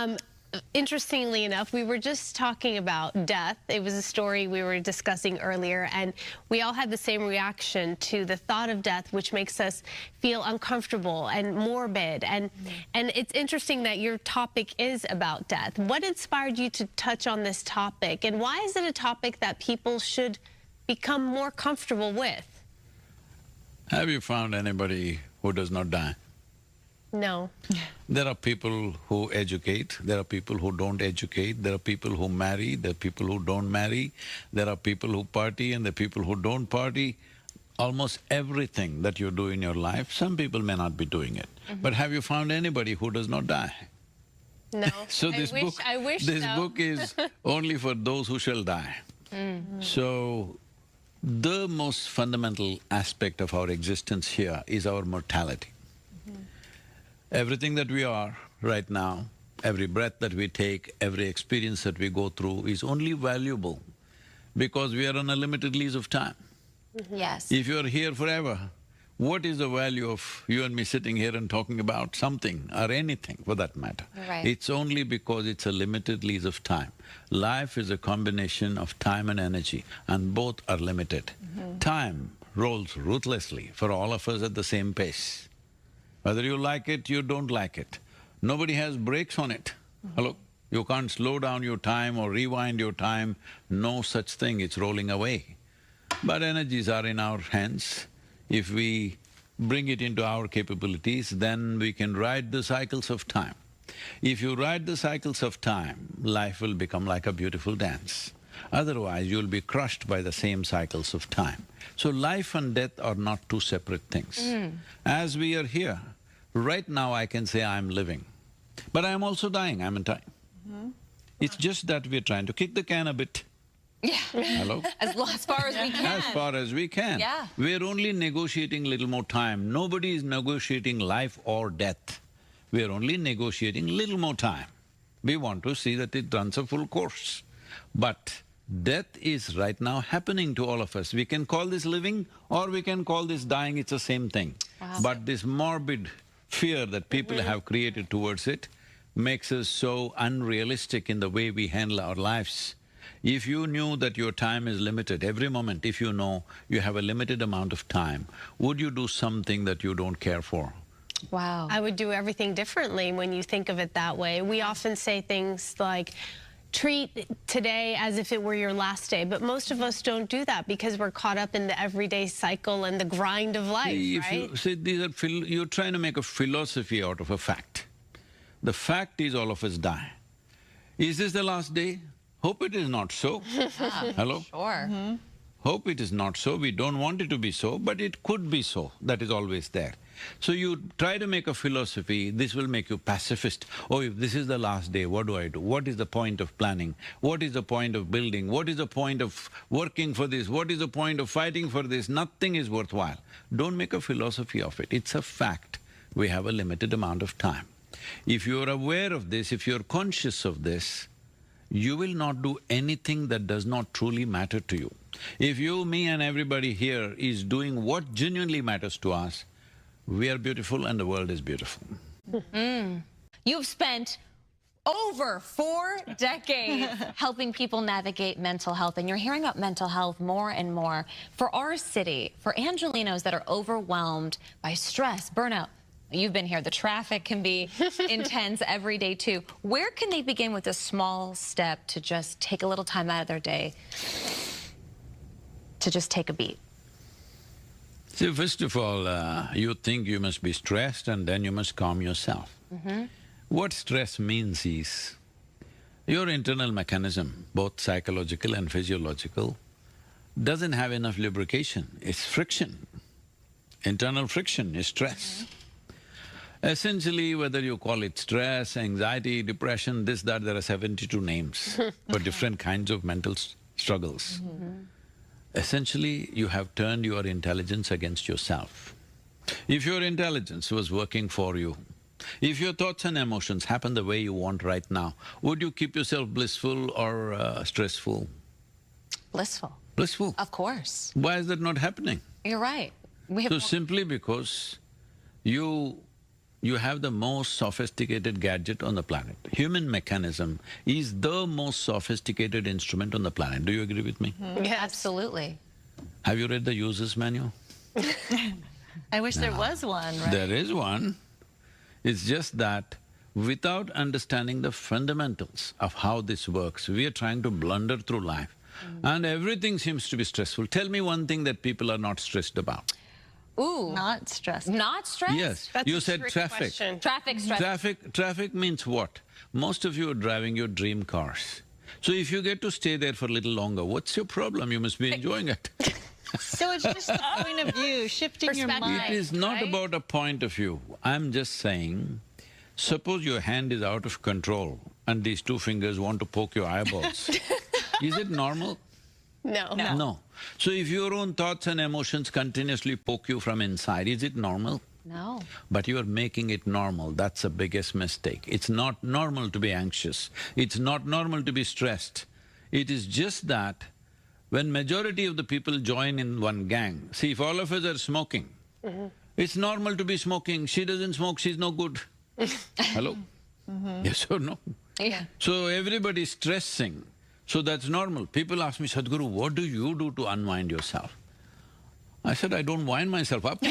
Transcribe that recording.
Um, Interestingly enough, we were just talking about death. It was a story we were discussing earlier, and we all had the same reaction to the thought of death, which makes us feel uncomfortable and morbid. And it's interesting that your topic is about death. What inspired you to touch on this topic, and why is it a topic that people should become more comfortable with? Have you found anybody who does not die? No. There are people who educate, there are people who don't educate, there are people who marry, there are people who don't marry, there are people who party and there are people who don't party. Almost everything that you do in your life, some people may not be doing it. But have you found anybody who does not die? No. So this book is only for those who shall die. So, the most fundamental aspect of our existence here is our mortality. Everything that we are right now, every breath that we take, every experience that we go through is only valuable because we are on a limited lease of time. Yes. If you're here forever, what is the value of you and me sitting here and talking about something or anything for that matter? Right. It's only because it's a limited lease of time. Life is a combination of time and energy, and both are limited. Time rolls ruthlessly for all of us at the same pace. Whether you like it, you don't like it. Nobody has brakes on it. Hello? You can't slow down your time or rewind your time, no such thing, it's rolling away. But energies are in our hands. If we bring it into our capabilities, then we can ride the cycles of time. If you ride the cycles of time, life will become like a beautiful dance. Otherwise, you'll be crushed by the same cycles of time. So life and death are not two separate things. As we are here, right now I can say I'm living, but I'm also dying, I'm in time. It's just that we're trying to kick the can a bit. Yeah. Hello? As far as we can. As far as we can. Yeah. We're only negotiating little more time. Nobody is negotiating life or death. We're only negotiating little more time. We want to see that it runs a full course. But death is right now happening to all of us. We can call this living or we can call this dying, it's the same thing. Wow. But this morbid fear that people have created towards it makes us so unrealistic in the way we handle our lives. If you knew that your time is limited, every moment if you know you have a limited amount of time, would you do something that you don't care for? Wow. I would do everything differently when you think of it that way. We often say things like, treat today as if it were your last day, but most of us don't do that because we're caught up in the everyday cycle and the grind of life, right? You see, you're trying to make a philosophy out of a fact. The fact is all of us die. Is this the last day? Hope it is not so. Hello? Sure. Hope it is not so, we don't want it to be so, but it could be so, that is always there. So you try to make a philosophy, this will make you pacifist. Oh, if this is the last day, what do I do? What is the point of planning? What is the point of building? What is the point of working for this? What is the point of fighting for this? Nothing is worthwhile. Don't make a philosophy of it, it's a fact. We have a limited amount of time. If you're aware of this, if you're conscious of this, you will not do anything that does not truly matter to you. If you, me and everybody here is doing what genuinely matters to us, we are beautiful and the world is beautiful. You've spent over 4 decades helping people navigate mental health, and you're hearing about mental health more and more. For our city, for Angelenos that are overwhelmed by stress, burnout, you've been here, the traffic can be intense every day too. Where can they begin with a small step to just take a little time out of their day to just take a beat? See, first of all, you think you must be stressed and then you must calm yourself. What stress means is, your internal mechanism, both psychological and physiological, doesn't have enough lubrication, it's friction. Internal friction is stress. Essentially, whether you call it stress, anxiety, depression, this, that, there are 72 names for different kinds of mental struggles. Essentially, you have turned your intelligence against yourself. If your intelligence was working for you, if your thoughts and emotions happen the way you want right now, would you keep yourself blissful or stressful? Blissful. Blissful. Of course. Why is that not happening? You're right. So simply because you you have the most sophisticated gadget on the planet. Human mechanism is the most sophisticated instrument on the planet. Do you agree with me? Yes. Absolutely. Have you read the user's manual? I wish there was one, right? There is one. It's just that without understanding the fundamentals of how this works, we are trying to blunder through life. And everything seems to be stressful. Tell me one thing that people are not stressed about. Ooh. Not stressed. Not stressed? Yes, That's you a said trick traffic. question. Traffic stress. Traffic means what? Most of you are driving your dream cars. So if you get to stay there for a little longer, what's your problem? You must be enjoying it. So it's just the point of view, shifting your Perspective. mind. It is not right? about a point of view. I'm just saying, suppose your hand is out of control and these two fingers want to poke your eyeballs. Is it normal? No. No. So if your own thoughts and emotions continuously poke you from inside, is it normal? No. But you are making it normal, that's the biggest mistake. It's not normal to be anxious, it's not normal to be stressed. It is just that when majority of the people join in one gang, see, if all of us are smoking, it's normal to be smoking, she doesn't smoke, she's no good. Hello? Yes or no? Yeah. So everybody's stressing, so that's normal. People ask me, Sadhguru, what do you do to unwind yourself? I said, I don't wind myself up.